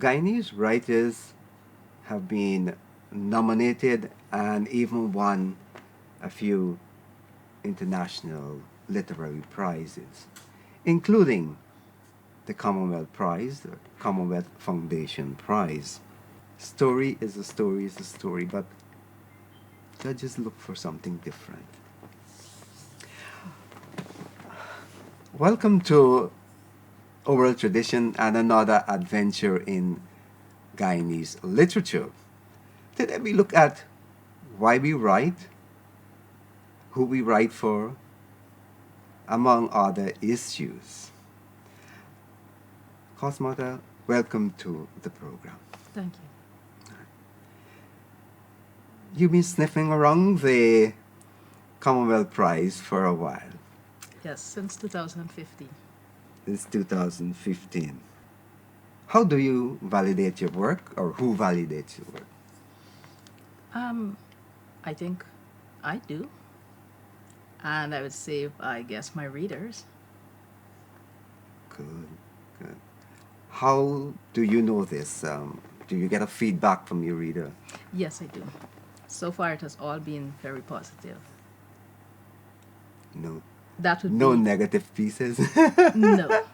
Guyanese writers have been nominated and even won a few international literary prizes, including the Commonwealth Prize, the Commonwealth Foundation Prize. Story is a story is a story, but judges look for something different. Welcome to Oral Tradition and another adventure in Guyanese literature. Today we look at why we write, who we write for, among other issues. Cosmata, welcome to the program. Thank you. You've been sniffing around the Commonwealth Prize for a while. Yes, since 2015. It's 2015. How do you validate your work, or who validates your work? I think I do. And I would say, I guess, my readers. Good, good. How do you know this? Do you get a feedback from your reader? Yes, I do. So far, it has all been very positive. No. That would No be negative pieces? no.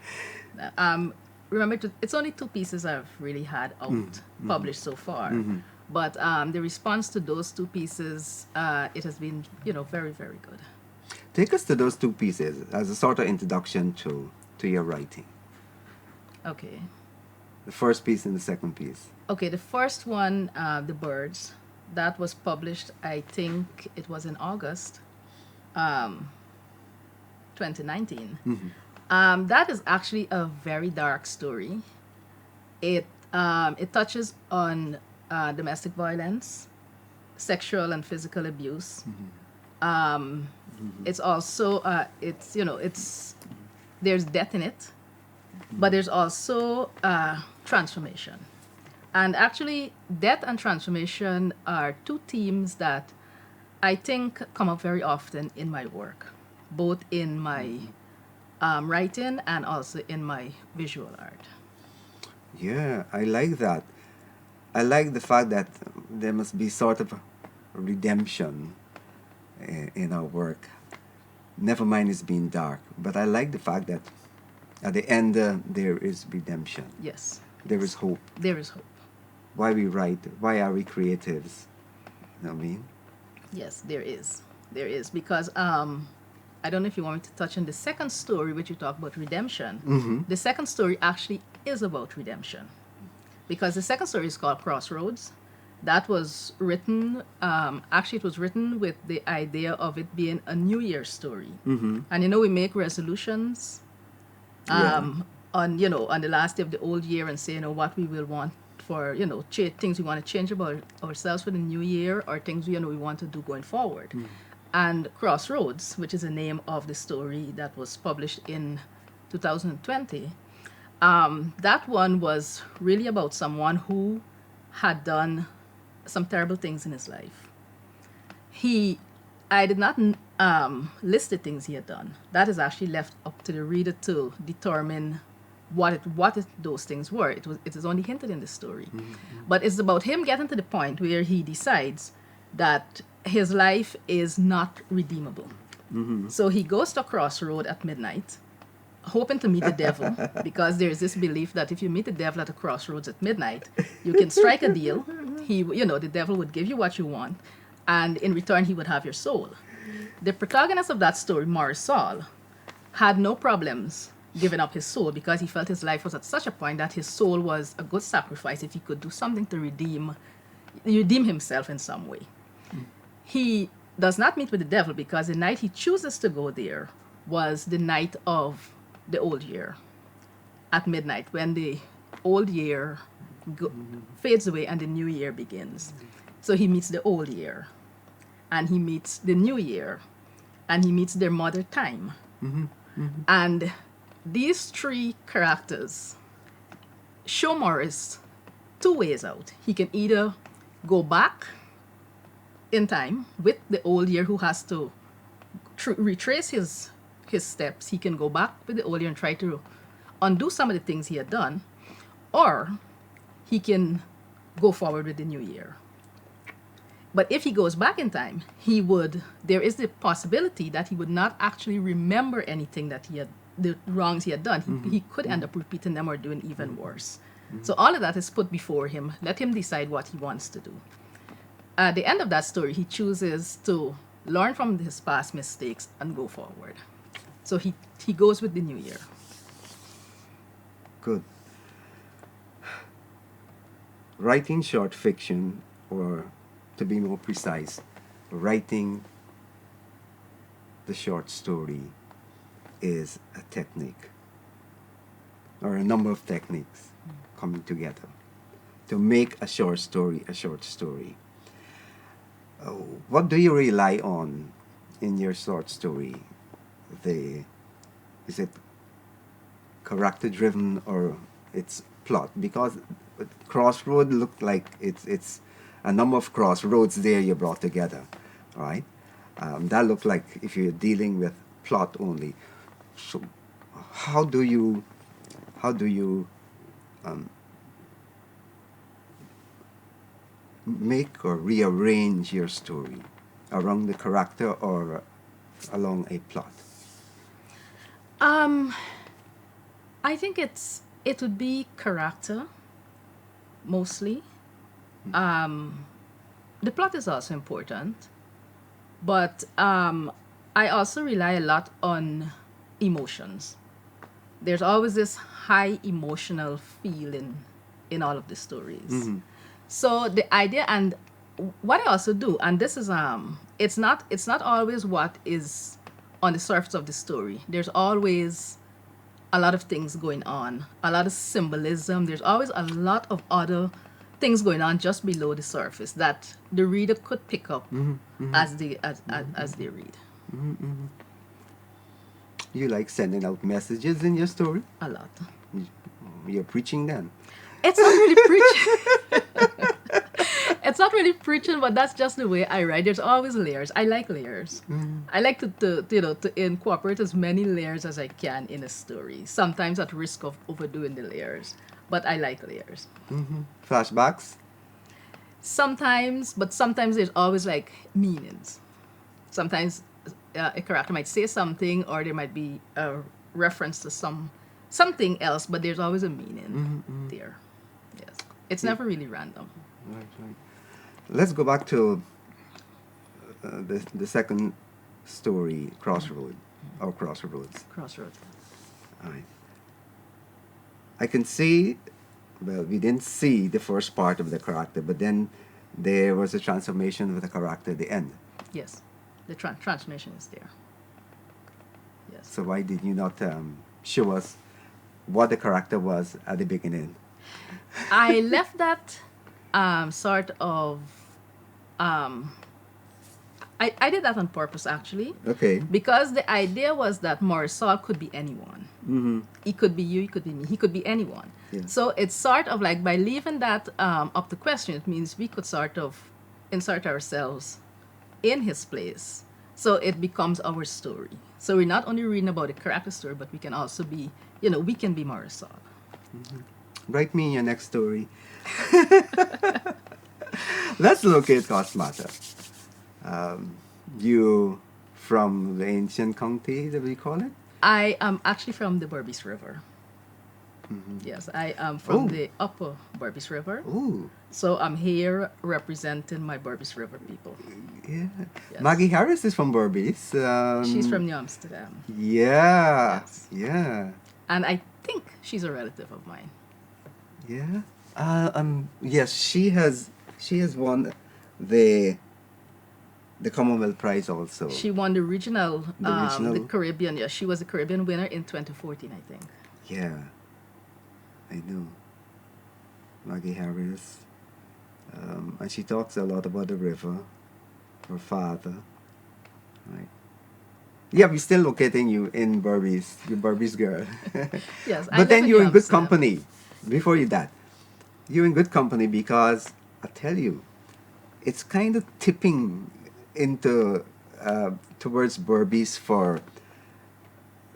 Remember, it's only 2 pieces I've really had out published so far. But the response to those 2 pieces, it has been, very, very good. Take us to those 2 pieces as a sort of introduction to your writing. Okay. The first piece and the second piece. Okay, the first one, The Birds, that was published, I think it was in August 2019. That is actually a very dark story. It touches on domestic violence, sexual and physical abuse. It's also there's death in it, but there's also transformation. And actually, death and transformation are 2 themes that I think come up very often in my work, both in my writing and also in my visual art. Yeah, I like that. I like the fact that there must be sort of a redemption in our work. Never mind it's being dark, but I like the fact that at the end there is redemption. Yes. There is hope. There is hope. Why we write, why are we creatives? You know what I mean? Yes, there is. There is. Because I don't know if you want me to touch on the second story, which you talk about redemption. The second story actually is about redemption. Because the second story is called Crossroads. That was written, actually it was written with the idea of it being a New Year story. And we make resolutions on the last day of the old year and say, what we will want for, things we want to change about ourselves for the new year, or things, we want to do going forward. And Crossroads, which is the name of the story that was published in 2020, that one was really about someone who had done some terrible things in his life. I did not list the things he had done. That is actually left up to the reader to determine what those things were. It is only hinted in the story. But it's about him getting to the point where he decides that his life is not redeemable. So he goes to a crossroad at midnight, hoping to meet the devil, because there's this belief that if you meet the devil at a crossroads at midnight, you can strike a deal. The devil would give you what you want, and in return, he would have your soul. The protagonist of that story, Marisol, had no problems giving up his soul because he felt his life was at such a point that his soul was a good sacrifice if he could do something to redeem himself in some way. He does not meet with the devil because the night he chooses to go there was the night of the old year, at midnight, when the old year fades away and the new year begins. So he meets the old year, and he meets the new year, and he meets their mother time. And these 3 characters show Morris 2 ways out. He can either go back in time with the old year, who has to retrace his steps. He can go back with the old year and try to undo some of the things he had done, or he can go forward with the new year. But if he goes back in time, there is the possibility that he would not actually remember anything that the wrongs he had done. He could end up repeating them or doing even worse. So all of that is put before him. Let him decide what he wants to do. At the end of that story, he chooses to learn from his past mistakes and go forward. So he goes with the new year. Good. Writing short fiction, or to be more precise, writing the short story is a technique, or a number of techniques coming together to make a short story a short story. What do you rely on in your short story? Is it character driven or it's plot? Because Crossroad looked like it's a number of crossroads there you brought together, right? That looked like if you're dealing with plot only. So how do you make or rearrange your story around the character or along a plot? I think it would be character mostly. The plot is also important, but I also rely a lot on emotions. There's always this high emotional feeling in all of the stories. So the idea, and what I also do, and this is it's not always what is on the surface of the story. There's always a lot of things going on, a lot of symbolism. There's always a lot of other things going on just below the surface that the reader could pick up as they read. You like sending out messages in your story? A lot. You're preaching then? It's not really preaching. It's not really preaching, but that's just the way I write. There's always layers. I like layers. I like to incorporate as many layers as I can in a story. Sometimes at risk of overdoing the layers, but I like layers. Flashbacks? Sometimes, but sometimes there's always like meanings. Sometimes a character might say something, or there might be a reference to something else, but there's always a meaning there. Yes, it's never really random. Right. Let's go back to the second story, Crossroads. Crossroads. All right. I can see, well, we didn't see the first part of the character, but then there was a transformation of the character at the end. Yes, the transformation is there. Yes. So why did you not show us what the character was at the beginning? I left that sort of. I did that on purpose, actually. Okay. Because the idea was that Marisol could be anyone. He could be you, he could be me, he could be anyone. Yeah. So it's sort of like, by leaving that up to question, it means we could sort of insert ourselves in his place. So it becomes our story. So we're not only reading about a character story, but we can also be, we can be Marisol. Write me your next story. Let's look at Cosmata. You from the ancient county, that we call it? I am actually from the Berbice River. Yes, I am from the upper Berbice River. Ooh. So I'm here representing my Berbice River people. Yeah. Yes. Maggie Harris is from Berbice. She's from New Amsterdam. Yeah. Yes. Yeah. And I think she's a relative of mine. Yeah. Yes, she has won the Commonwealth Prize also. She won the regional, regional? the Caribbean. Yes, she was the Caribbean winner in 2014, I think. Yeah. I know. Maggie Harris. And she talks a lot about the river, her father. Right. Yeah, we're still locating you in Berbice. You're Berbice girl. Yes. But then you're in good company. Before you that, you're in good company because I tell you, it's kind of tipping into towards Berbice for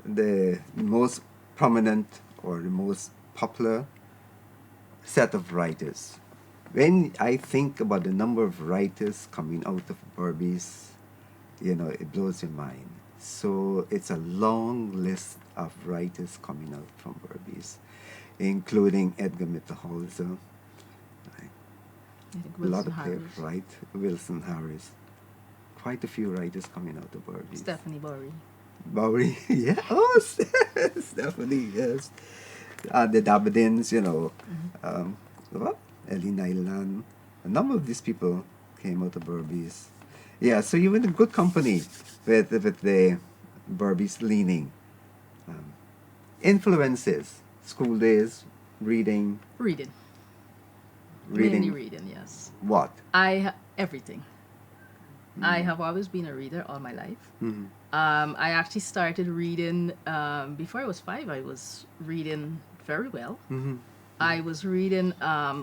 the most prominent or the most popular set of writers. When I think about the number of writers coming out of Berbice, it blows your mind. So it's a long list of writers coming out from Berbice, including Edgar Mitterholzer, right? I think A lot Wilson of players, Harris, right? Wilson Harris. Quite a few writers coming out of Berbice. Stephanie Bowery. Bowery, yeah. Oh, Stephanie, yes. The Dabadins, what? Ellie Nyland. A number of these people came out of Berbice. Yeah, so you were in good company with the Berbice leaning. Um, Influences, school days, reading, Reading. Mainly reading, yes. what? Everything. I have always been a reader all my life. Mhm. I actually started reading before I was 5. I was reading very well. Mhm. I was reading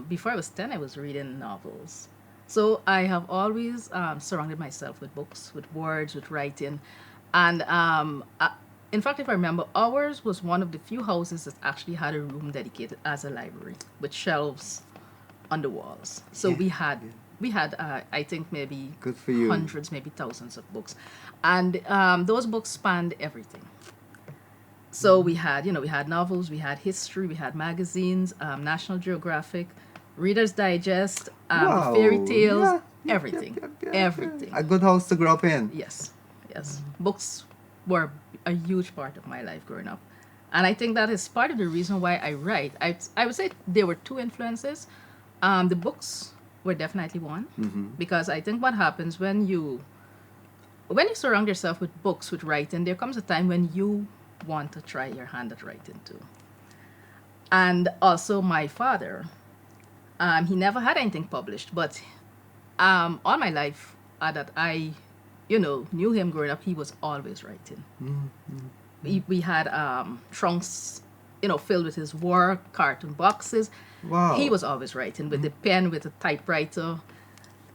before I was 10. I was reading novels. So I have always surrounded myself with books, with words, with writing, and in fact, if I remember, ours was one of the few houses that actually had a room dedicated as a library with shelves on the walls. So Yeah, we had I think maybe Good for you. hundreds, maybe thousands of books, and those books spanned everything. So we had novels, we had history, we had magazines, National Geographic, Reader's Digest, the fairy Wow. tales, Yeah, yeah, everything, yeah. everything. A good house to grow up in. Yes, yes. Books were a huge part of my life growing up. And I think that is part of the reason why I write. I would say there were two influences. The books were definitely one, because I think what happens when you surround yourself with books, with writing, there comes a time when you want to try your hand at writing too. And also my father, he never had anything published, but all my life that I, knew him growing up, he was always writing. We had trunks, filled with his work, carton boxes. Wow. He was always writing with the pen, with the typewriter,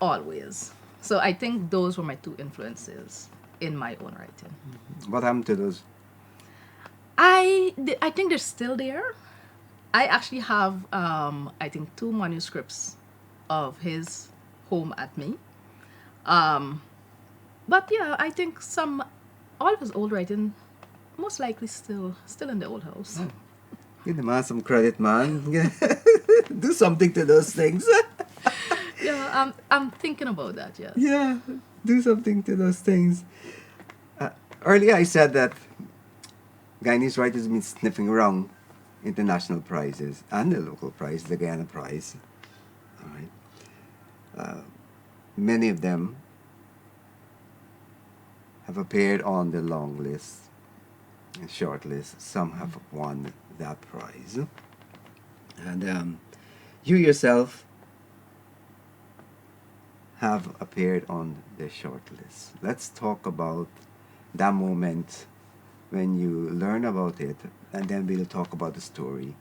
always. So I think those were my two influences in my own writing. What happened to those? I think they're still there. I actually have, I think, 2 manuscripts of his home at me. But yeah, I think all of his old writing, most likely still in the old house. Give the man some credit, man. Do something to those things. Yeah, I'm thinking about that. Yes. Yeah, do something to those things. Earlier I said that Guyanese writers have been sniffing around international prizes and the local prize, the Guyana Prize. All right. Many of them have appeared on the long list and short list. Some have won that prize. And you yourself have appeared on the short list. Let's talk about that moment when you learn about it, and then we'll talk about the story.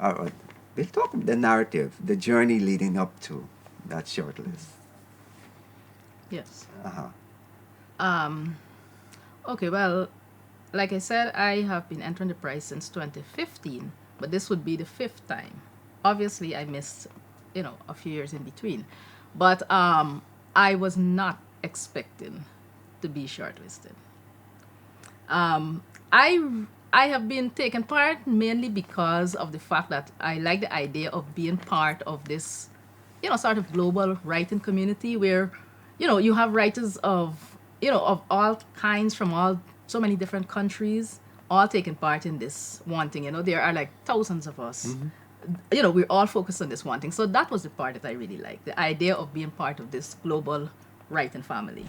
Or we'll talk about the narrative, the journey leading up to that short list. Yes. Uh-huh. Okay, well, like I said, I have been entering the prize since 2015, but this would be the 5th time. Obviously, I missed, a few years in between. But I was not expecting to be shortlisted. I have been taking part mainly because of the fact that I like the idea of being part of this, sort of global writing community where, you have writers of all kinds from so many different countries, all taking part in this one thing. There are like thousands of us. We're all focused on this one thing. So that was the part that I really liked, the idea of being part of this global writing family.